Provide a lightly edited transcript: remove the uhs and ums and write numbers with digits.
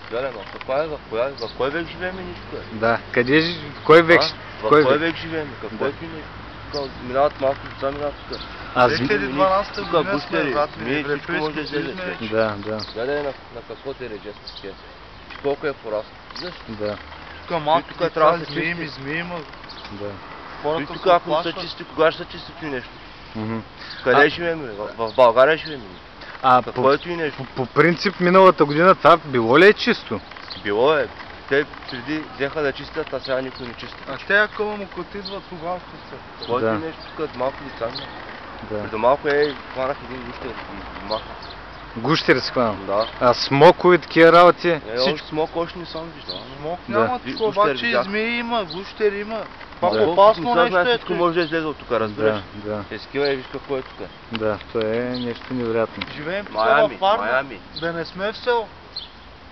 Гледай, но в кой век живеем ние тук? Да, къде в кой век? В кой век живеем? Какво е нещо? Минават малко деца, минават тук. 2012 година сме Ми вратили, всичко може да излезе. Да. Гледай на какво те реже с тях. Колко е порасно. Да. Тук малки тук трябва да деца, се чисти. змии има. Да. И Хората тук се ако не са плашват. чисти, кога ще са чисти и нещо? Къде живеем? В България живеем. Какво е и нещо? По принцип миналата година това било ли е чисто? Било е. Те преди взеха да чистят, а сега никой не чисти. А те ако му като идват, тогава ще се. Какво Да. е нещо тук? Малко деца. Да. Преди малко хванах един гущер и махна. Гущер си хванал. Да. А смокови такива работи? Още смок още не съм виждал. Смок Да. няма тук, обаче Гущер и видях. змии има, гущер има. Това Да. опасно нещо е. Всичко може да излезе от тук, разбираш. Да. Ескива и виж какво е тук. Да, то е нещо невероятно. Живеем тук Майами, във фарма, Майами. да не сме в село.